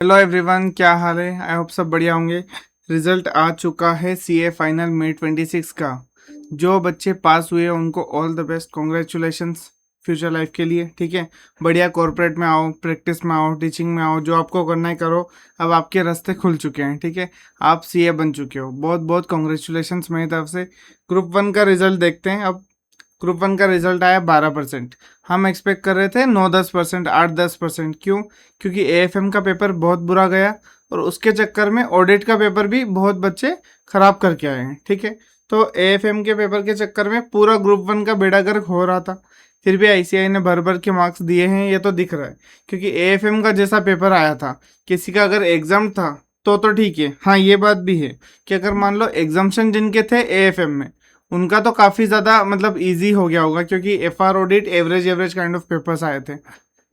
Hello everyone, क्या हाल है? I hope सब बढ़िया होंगे। रिजल्ट आ चुका है सीए फाइनल मई 26 का। जो बच्चे पास हुए उनको all the best, congratulations future life के लिए। ठीक है, बढ़िया कॉर्पोरेट में आओ, प्रैक्टिस में आओ, टीचिंग में आओ, जो आपको करना है करो। अब आपके रास्ते खुल चुके हैं। ठीक है, आप सीए बन चुके हो। बहुत बहुत कॉन्ग्रेचुलेशंस मेरी तरफ से। ग्रुप वन का रिजल्ट देखते हैं अब। ग्रुप वन का रिजल्ट आया 12%। हम एक्सपेक्ट कर रहे थे 9-10%, 8-10%। क्यों? क्योंकि एएफएम का पेपर बहुत बुरा गया और उसके चक्कर में ऑडिट का पेपर भी बहुत बच्चे खराब करके आए हैं। ठीक है, तो एएफएम के पेपर के चक्कर में पूरा ग्रुप वन का बेड़ा गर्क हो रहा था। फिर भी आईसीआई ने भर भर के मार्क्स दिए हैं, ये तो दिख रहा है। क्योंकि एएफएम का जैसा पेपर आया था, किसी का अगर एग्जाम था तो ठीक है। हाँ, ये बात भी है कि अगर मान लो एग्जाम्शन जिनके थे एएफएम में, उनका तो काफ़ी ज़्यादा मतलब इजी हो गया होगा, क्योंकि FR audit average average kind of papers आए थे।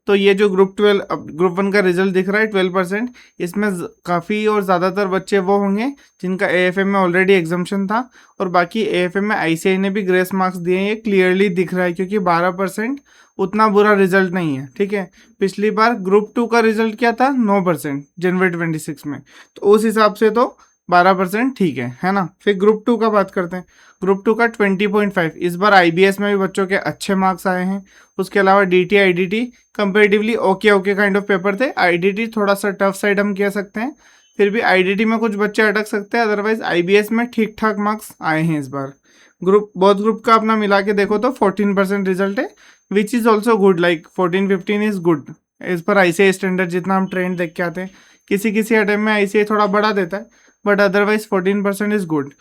तो ये जो ग्रुप वन का रिजल्ट दिख रहा है 12%, इसमें काफ़ी और ज़्यादातर बच्चे वो होंगे जिनका एएफएम में ऑलरेडी एग्जाम्शन था। और बाकी एएफएम में आईसीआई ने भी ग्रेस मार्क्स दिए हैं, ये क्लियरली दिख रहा है। क्योंकि 12% उतना बुरा रिजल्ट नहीं है। ठीक है, पिछली बार ग्रुप टू का रिजल्ट क्या था? 9% जनवरी 26 में। तो उस हिसाब से तो 12% ठीक है ना। फिर ग्रुप टू का बात करते हैं। ग्रुप टू का 20.5। इस बार आईबीएस में भी बच्चों के अच्छे मार्क्स आए हैं। उसके अलावा DT IDT comparatively okay okay kind of paper थे। आईडीटी थोड़ा सा टफ साइड हम कह सकते हैं। फिर भी आईडीटी में कुछ बच्चे अटक सकते हैं, अदरवाइज आईबीएस में ठीक ठाक मार्क्स आए हैं इस बार। बहुत ग्रुप का अपना मिला के देखो तो 14% रिजल्ट है, which is also good. Like 14-15 is good इस पर आईसीआई स्टैंडर्ड जितना हम ट्रेंड देख के आते हैं। किसी किसी अटेम्प्ट में आईसीआई थोड़ा बढ़ा देता है, बट अदरवाइज 14% इज गुड।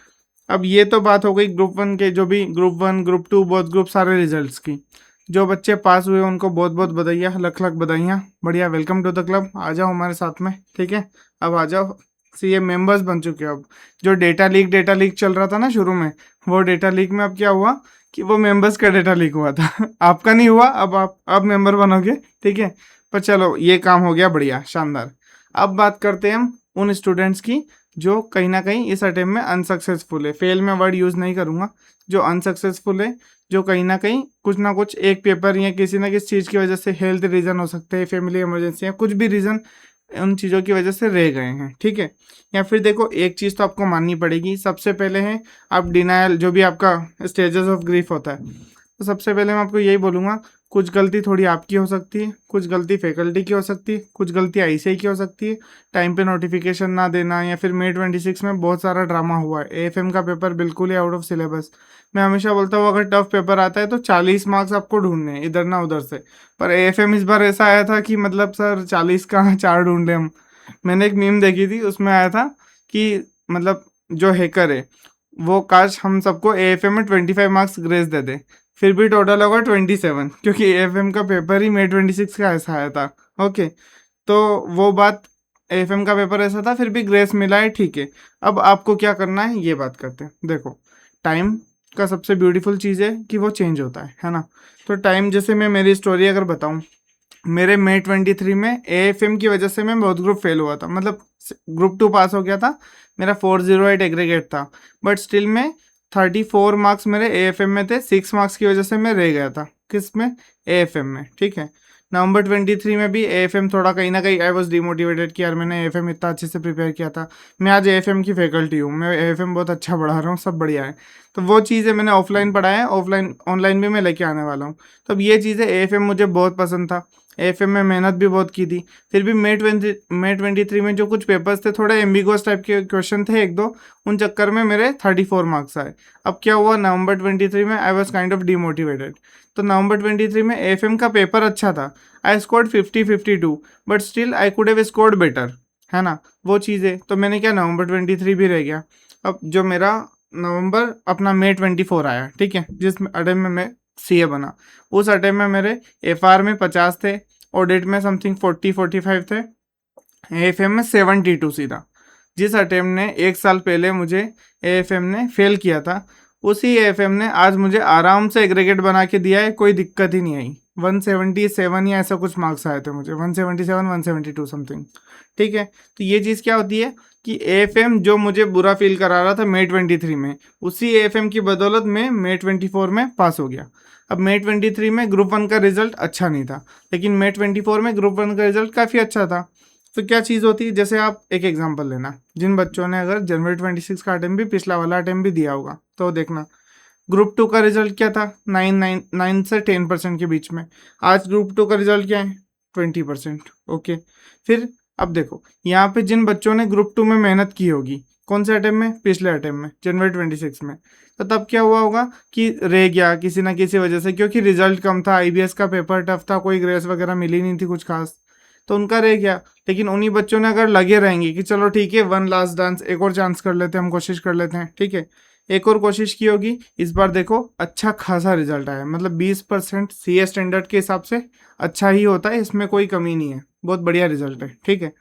अब ये तो बात हो गई ग्रुप वन के, जो भी ग्रुप वन ग्रुप टू बहुत ग्रुप सारे रिजल्ट्स की। जो बच्चे पास हुए उनको बहुत बहुत बधाइयाँ, लख लख बधाइयाँ। बढ़िया, वेलकम टू द क्लब। आ जाओ हमारे साथ में। ठीक है, अब आ जाओ। सीए मेंबर्स बन चुके हो अब। जो डेटा लीक चल रहा था ना शुरू में, वो डेटा लीक में अब क्या हुआ कि वो मेंबर्स का डेटा लीक हुआ था। आपका नहीं हुआ, अब आप अब मेंबर बनोगे। ठीक है, पर चलो ये काम हो गया, बढ़िया शानदार। अब बात करते हैं हम उन स्टूडेंट्स की जो कहीं ना कहीं इस अटेम्प्ट में अनसक्सेसफुल है। फेल में वर्ड यूज़ नहीं करूँगा। जो अनसक्सेसफुल है, जो कहीं ना कुछ एक पेपर या किसी ना किसी चीज़ की वजह से, हेल्थ रीज़न हो सकते हैं, फैमिली इमरजेंसी या कुछ भी रीज़न, उन चीज़ों की वजह से रह गए हैं। ठीक है, या फिर देखो, एक चीज़ तो आपको माननी पड़ेगी। सबसे पहले है आप डिनायल, जो भी आपका स्टेजेस ऑफ ग्रीफ होता है। तो सबसे पहले मैं आपको यही बोलूँगा, कुछ गलती थोड़ी आपकी हो सकती है, कुछ गलती फैकल्टी की हो सकती है, कुछ गलती आईसीआई की हो सकती है। टाइम पे नोटिफिकेशन ना देना, या फिर मई 26 में बहुत सारा ड्रामा हुआ है। एएफएम का पेपर बिल्कुल ही आउट ऑफ सिलेबस। मैं हमेशा बोलता हूँ, अगर टफ पेपर आता है तो 40 मार्क्स आपको ढूंढने हैं, इधर ना उधर से। पर एएफएम इस बार ऐसा आया था कि मतलब सर 40 कहाँ, 4 ढूंढ ले हम। मैंने एक मीम देखी थी, उसमें आया था कि मतलब जो हैकर है वो काश हम सबको एएफएम में 25 मार्क्स ग्रेस दे दे, फिर भी टोटल होगा 27, क्योंकि एएफएम का पेपर ही मई 26 का ऐसा आया था। ओके, तो वो बात, एएफएम का पेपर ऐसा था, फिर भी ग्रेस मिला है। ठीक है, अब आपको क्या करना है ये बात करते हैं। देखो, टाइम का सबसे ब्यूटीफुल चीज़ है कि वो चेंज होता है ना। तो टाइम, जैसे मैं मेरी स्टोरी अगर बताऊं, मेरे मई 23 में एएफएम की वजह से मैं बहुत ग्रुप फेल हुआ था। मतलब ग्रुप टू पास हो गया था, मेरा 408 एग्रीगेट था, बट स्टिल में 34 मार्क्स मेरे एएफएम में थे। 6 मार्क्स की वजह से मैं रह गया था। किस में? एएफएम में। ठीक है, नवंबर 23 में भी एएफएम थोड़ा कहीं ना कहीं आई वॉज डिमोटिवेटेड कि यार मैंने एएफएम इतना अच्छे से प्रिपेयर किया था। मैं आज एएफएम की फैकल्टी हूँ, मैं एएफएम बहुत अच्छा पढ़ा रहा हूँ, सब बढ़िया है। तो वो चीज़ें मैंने ऑफलाइन पढ़ाया है, ऑफलाइन ऑनलाइन भी मैं लेके आने वाला हूँ। तो अब ये चीज़ें, एएफएम मुझे बहुत पसंद था, एएफएम में मेहनत भी बहुत की थी। फिर भी मई 23 में जो कुछ पेपर्स थे, थोड़े एम्बिगुअस टाइप के क्वेश्चन थे एक दो, उन चक्कर में मेरे 34 मार्क्स आए। अब क्या हुआ, नवंबर 23 में I was kind of demotivated. तो नवंबर 23 में एएफएम का पेपर अच्छा था, I scored 50-52, but still I could have scored better, है ना। वो चीज़ें तो मैंने क्या, नवंबर 23 भी रह गया। अब जो मेरा नवंबर अपना मई 24 आया, ठीक है, जिस अटेम्प्ट में मैं सीए बना, उस अटेम्प्ट में मेरे एफआर में 50 थे, ऑडिट में समथिंग 40-45 थे, एएफएम में 72 सीधा। जिस अटेम्प्ट ने एक साल पहले मुझे एएफएम ने फेल किया था, उसी एएफएम ने आज मुझे आराम से एग्रीगेट बना के दिया है, कोई दिक्कत ही नहीं आई। 177 या ऐसा कुछ मार्क्स आए थे मुझे, 177 172 समथिंग। ठीक है, तो ये चीज़ क्या होती है कि एएफएम जो मुझे बुरा फील करा रहा था मई 23 में, उसी एएफएम की बदौलत में मई 24 में पास हो गया। अब मई 23 में ग्रुप वन का रिजल्ट अच्छा नहीं था, लेकिन मई 24 में ग्रुप वन का रिजल्ट काफ़ी अच्छा था। तो क्या चीज़ होती है, जैसे आप एक एग्जांपल लेना, जिन बच्चों ने अगर जनवरी 26 का अटेम्प्ट भी पिछला वाला अटेम्प्ट भी दिया होगा तो देखना ग्रुप टू का रिजल्ट क्या था, 9 से 10% के बीच में। आज ग्रुप टू का रिजल्ट क्या है, 20%। ओके, फिर अब देखो यहाँ पे जिन बच्चों ने ग्रुप टू में मेहनत की होगी, कौन से अटेम्प्ट में, पिछले अटेम्प्ट में जनवरी 26 में, तो तब क्या हुआ होगा कि रह गया किसी ना किसी वजह से, क्योंकि रिजल्ट कम था, आईबीएस का पेपर टफ था, कोई ग्रेस वगैरह मिली नहीं थी कुछ खास, तो उनका रह गया। लेकिन उन्हीं बच्चों ने अगर लगे रहेंगे कि चलो ठीक है, वन लास्ट डांस, एक और चांस कर लेते हैं, हम कोशिश कर लेते हैं, ठीक है, एक और कोशिश की होगी, इस बार देखो अच्छा खासा रिजल्ट आया, मतलब 20% सीए स्टैंडर्ड के हिसाब से अच्छा ही होता है, इसमें कोई कमी नहीं है, बहुत बढ़िया रिजल्ट है, ठीक है।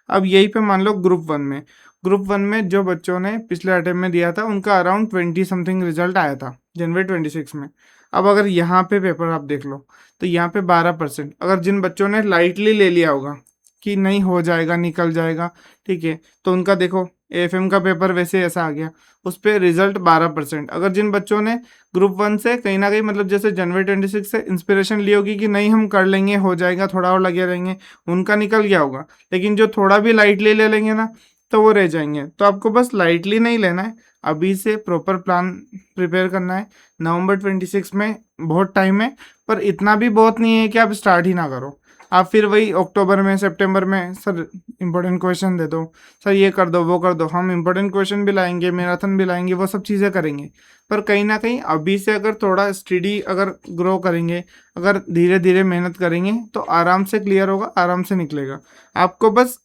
अब यही पे मान लो ग्रुप वन में जो बच्चों ने पिछले अटेम्प्ट में दिया था उनका अराउंड 20 समथिंग रिजल्ट आया था जनवरी 26 में। अब अगर यहाँ पे पेपर आप देख लो तो यहाँ पे 12%, अगर जिन बच्चों ने लाइटली ले लिया होगा कि नहीं हो जाएगा निकल जाएगा, ठीक है, तो उनका देखो एएफएम का पेपर वैसे ऐसा आ गया, उस पर रिजल्ट 12%। अगर जिन बच्चों ने ग्रुप वन से कहीं ना कहीं मतलब जैसे जनवरी 26 से इंस्पिरेशन ली होगी कि नहीं हम कर लेंगे, हो जाएगा, थोड़ा और लगे रहेंगे, उनका निकल गया होगा। लेकिन जो थोड़ा भी लाइटली ले लेंगे ना तो वो रह जाएंगे। तो आपको बस लाइटली नहीं लेना है, अभी से प्रॉपर प्लान प्रिपेयर करना है। नवंबर 26 में बहुत टाइम है, पर इतना भी बहुत नहीं है कि आप स्टार्ट ही ना करो। आप फिर वही अक्टूबर में सितंबर में सर इंपॉर्टेंट क्वेश्चन दे दो, सर ये कर दो वो कर दो, हम इंपॉर्टेंट क्वेश्चन भी लाएंगे, मैराथन भी लाएंगे, वो सब चीज़ें करेंगे। पर कहीं ना कहीं अभी से अगर थोड़ा स्टडी अगर ग्रो करेंगे, अगर धीरे धीरे मेहनत करेंगे तो आराम से क्लियर होगा, आराम से निकलेगा। आपको बस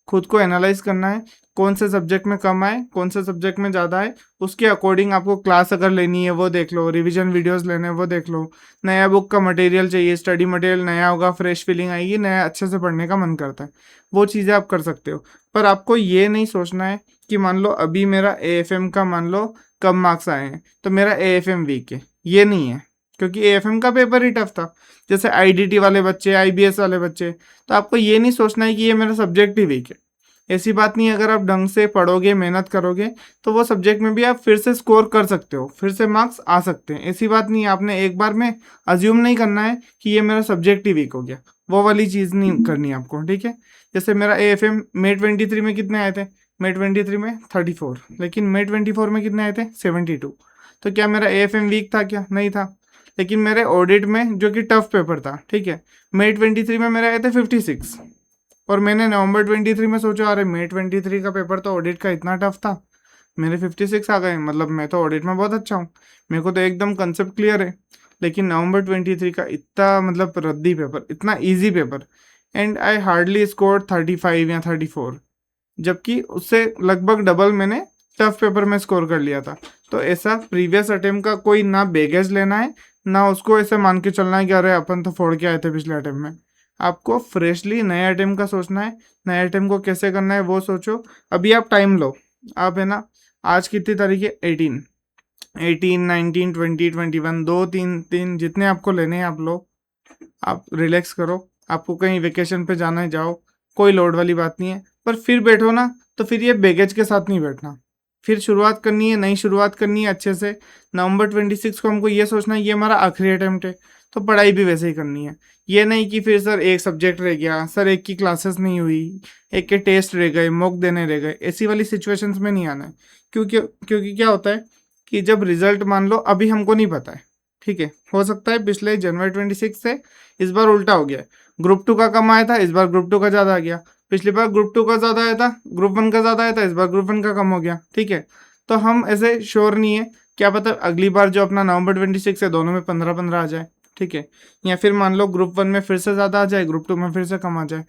खुद को एनालाइज करना है, कौन से सब्जेक्ट में कम आए, कौन से सब्जेक्ट में ज़्यादा आए, उसके अकॉर्डिंग आपको क्लास अगर लेनी है वो देख लो, रिवीजन वीडियोस लेने हैं वो देख लो, नया बुक का मटेरियल चाहिए, स्टडी मटेरियल नया होगा, फ्रेश फीलिंग आएगी, नया अच्छे से पढ़ने का मन करता है, वो चीज़ें आप कर सकते हो। पर आपको ये नहीं सोचना है कि मान लो अभी मेरा एएफएम का मान लो कम मार्क्स आए हैं तो मेरा एएफएम वीक है, ये नहीं है, क्योंकि एएफएम का पेपर ही टफ था। जैसे आईडीटी वाले बच्चे, आईबीएस वाले बच्चे, तो आपको ये नहीं सोचना है कि ये मेरा सब्जेक्ट ही वीक है। ऐसी बात नहीं है, अगर आप ढंग से पढ़ोगे, मेहनत करोगे तो वो सब्जेक्ट में भी आप फिर से स्कोर कर सकते हो, फिर से मार्क्स आ सकते हैं। ऐसी बात नहीं है, आपने एक बार में अज्यूम नहीं करना है कि ये मेरा सब्जेक्ट ही वीक हो गया, वो वाली चीज़ नहीं करनी है आपको, ठीक है। जैसे मेरा एएफएम मे 23 में कितने आए थे, मे 23 में 34, लेकिन मे 24 में कितने आए थे, 72। तो क्या मेरा एएफएम वीक था, क्या नहीं था। लेकिन मेरे ऑडिट में जो कि टफ पेपर था, ठीक है, मे 23 में मेरे आए थे 56, और मैंने नवंबर 23 में सोचा अरे मे 23 का पेपर तो ऑडिट का इतना टफ था, मेरे 56 आ गए, मतलब मैं तो ऑडिट में बहुत अच्छा हूँ, मेरे को तो एकदम कंसेप्ट क्लियर है। लेकिन नवंबर 23 का इतना मतलब रद्दी पेपर, इतना easy paper, and I hardly score 35 या 34, जबकि उससे लगभग डबल मैंने टफ पेपर में स्कोर कर लिया था। तो ऐसा प्रीवियस अटेम्प्ट का कोई ना बैगेज लेना है, ना उसको ऐसे मान के चलना है कि अरे अपन तो फोड़ के आए थे पिछले अटेम्प्ट में। आपको फ्रेशली नए अटेम्प्ट का सोचना है, नए अटेम्प्ट को कैसे करना है वो सोचो। अभी आप टाइम लो, आप है ना, आज कितनी तारीख है, 18, 19, 20, 21, 2, 3 जितने आपको लेने हैं आप लो, आप रिलैक्स करो। आपको कहीं वेकेशन पे जाना है जाओ, कोई लोड वाली बात नहीं है। पर फिर बैठो ना तो फिर ये बैगेज के साथ नहीं बैठना, फिर शुरुआत करनी है, नई शुरुआत करनी है अच्छे से। नवंबर 26 को हमको ये सोचना है ये हमारा आखिरी अटेम्प्ट है, तो पढ़ाई भी वैसे ही करनी है। ये नहीं कि फिर सर एक सब्जेक्ट रह गया, सर एक की क्लासेस नहीं हुई, एक के टेस्ट रह गए, मॉक देने रह गए, ऐसी वाली सिचुएशंस में नहीं आना है। क्योंकि क्या होता है कि जब रिजल्ट मान लो अभी हमको नहीं पता है, ठीक है, हो सकता है पिछले जनवरी 26 से इस बार उल्टा हो गया है, ग्रुप टू का कम आया था, इस बार ग्रुप टू का ज़्यादा आ गया, पिछली बार ग्रुप टू का ज़्यादा आया था, ग्रुप वन का ज़्यादा आया था, इस बार ग्रुप वन का कम हो गया, ठीक है। तो हम ऐसे श्योर नहीं है, क्या पता अगली बार जो अपना नवंबर 26 है दोनों में 15-15 आ जाए, ठीक है, या फिर मान लो ग्रुप वन में फिर से ज़्यादा आ जाए, ग्रुप टू में फिर से कम आ जाए।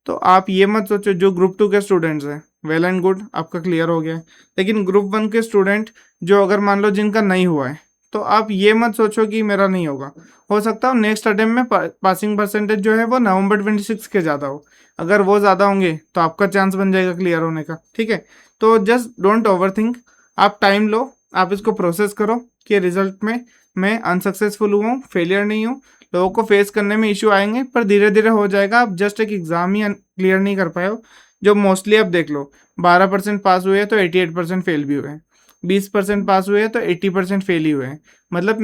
तो आप ये मत सोचो, जो ग्रुप टू के स्टूडेंट्स हैं वेल एंड गुड, आपका क्लियर हो गया है। लेकिन ग्रुप वन के स्टूडेंट जो अगर मान लो जिनका नहीं हुआ है, तो आप ये मत सोचो कि मेरा नहीं होगा, हो सकता है नेक्स्ट अटेम्प्ट में पासिंग परसेंटेज जो है वो नवंबर 26 के ज़्यादा हो। अगर वो ज़्यादा होंगे तो आपका चांस बन जाएगा क्लियर होने का, ठीक है। तो जस्ट डोंट ओवर थिंक, आप टाइम लो, आप इसको प्रोसेस करो कि रिजल्ट में मैं अनसक्सेसफुल हुआ हूँ, फेलियर नहीं हूँ। लोगों को फेस करने में इश्यू आएंगे पर धीरे धीरे हो जाएगा। आप जस्ट एक एग्जाम ही क्लियर नहीं कर पाए हो, जो मोस्टली आप देख लो 12% पास हुए हैं तो 88% फेल भी हुए हैं, 20% पास हुए हैं तो 80% फेल ही हुए हैं। मतलब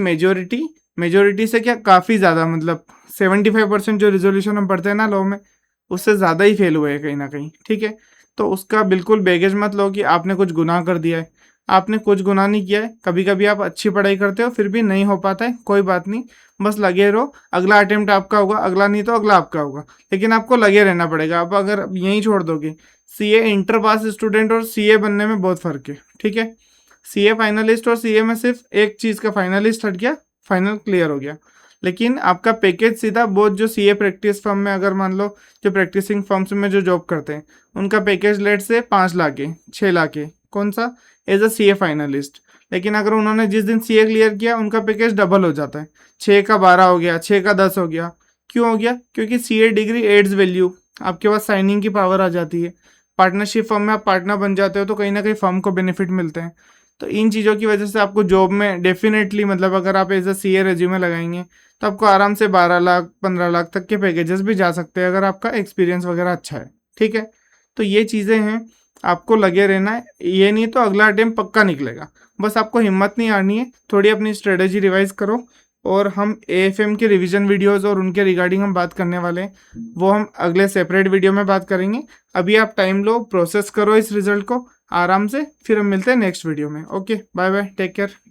मेजोरिटी से क्या काफ़ी ज़्यादा, मतलब 75% जो रिजोल्यूशन हम पढ़ते हैं ना लॉ में, उससे ज़्यादा ही फेल हुए हैं कहीं ना कहीं, ठीक है। तो उसका बिल्कुल बैगेज मत लो कि आपने कुछ गुनाह कर दिया है। आपने कुछ गुनाह नहीं किया है। कभी कभी आप अच्छी पढ़ाई करते हो फिर भी नहीं हो पाता है, कोई बात नहीं, बस लगे रहो। अगला अटेम्प्ट आपका होगा, अगला नहीं तो अगला आपका होगा, लेकिन आपको लगे रहना पड़ेगा। आप अगर यहीं छोड़ दोगे, सीए इंटर पास स्टूडेंट और सीए बनने में बहुत फर्क है, ठीक है। सीए फाइनलिस्ट और सीए में सिर्फ एक चीज़ का फाइनलिस्ट हट गया, फाइनल क्लियर हो गया, लेकिन आपका पैकेज सीधा बहुत जो सीए प्रैक्टिस फर्म में, अगर मान लो जो प्रैक्टिसिंग फर्म्स में जो जॉब करते हैं, उनका पैकेज लेट से 5 लाख है, 6 लाख है, कौन सा, एज अ सीए फाइनलिस्ट। लेकिन अगर उन्होंने जिस दिन सीए क्लियर किया उनका पैकेज डबल हो जाता है, 6 का 12 हो गया, 6 का 10 हो गया। क्यों हो गया? क्योंकि सीए डिग्री एड्स वैल्यू, आपके पास साइनिंग की पावर आ जाती है। पार्टनरशिप फर्म में आप पार्टनर बन जाते हो तो कहीं ना कहीं फर्म को बेनिफिट मिलते हैं। तो इन चीज़ों की वजह से आपको जॉब में डेफिनेटली, मतलब अगर आप एज अ सीए रेज्यूमे लगाएंगे तो आपको आराम से 12 लाख 15 लाख तक के पैकेजेस भी जा सकते हैं, अगर आपका एक्सपीरियंस वगैरह अच्छा है, ठीक है। तो ये चीज़ें हैं, आपको लगे रहना है। ये नहीं तो अगला अटेम्प्ट पक्का निकलेगा। बस आपको हिम्मत नहीं हारनी है, थोड़ी अपनी स्ट्रेटेजी रिवाइज करो। और हम एएफएम के रिवीजन वीडियोस और उनके रिगार्डिंग हम बात करने वाले हैं, वो हम अगले सेपरेट वीडियो में बात करेंगे। अभी आप टाइम लो, प्रोसेस करो इस रिजल्ट को आराम से, फिर हम मिलते हैं नेक्स्ट वीडियो में। Okay, bye bye, take care.